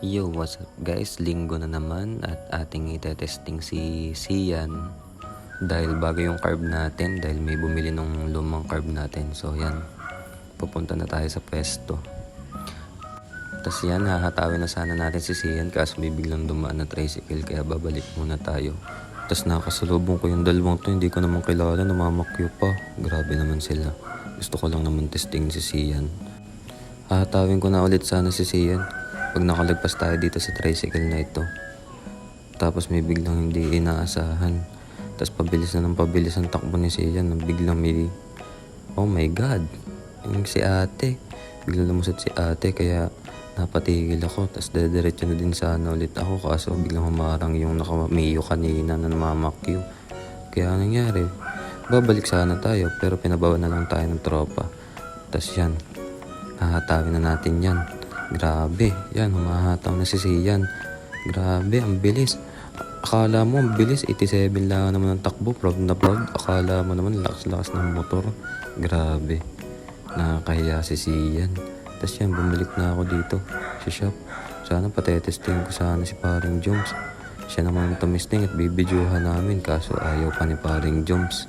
Yo, what's up guys? Linggo na naman at ating itetesting si Sian dahil bago yung carb natin dahil may bumili ng lumang carb natin. So yan, pupunta na tayo sa pwesto. Tapos yan, hahatawin na sana natin si Sian kaso may biglang dumaan na tricycle kaya babalik muna tayo. Tapos nakasalubong ko yung dalawang to, hindi ko naman kilala, namamakyo pa. Grabe naman sila. Gusto ko lang naman testing si Sian. Hahatawin ko na ulit sana si Sian pag nakalagpas tayo dito sa tricycle na ito. Tapos may biglang hindi inaasahan. Tapos pabilis na ng pabilis ang takbo ni Sian. Biglang may, oh my god, yung si ate. Biglang lumusot si ate kaya napatigil ako. Tapos dediretso na din sana ulit ako kaso biglang humarang yung nakamiyo kanina na namamakyo. Kaya nangyari, babalik sana tayo pero pinabawa na lang tayo ng tropa. Tapos yan, hahatawin na natin yan. Grabe, yan, humahataw na si Sian. Grabe, ang bilis. Akala mo, ang bilis, 87 lang naman ang takbo, proud na proud. Akala mo naman, lakas-lakas ng motor. Grabe, nakakahiya si Sian. Tapos yan, bumalik na ako dito, sa shop. Sana patetesting ko sana si paring Joms. Siya naman tumisting at bibidyohan namin, kaso ayaw pa ni paring Joms.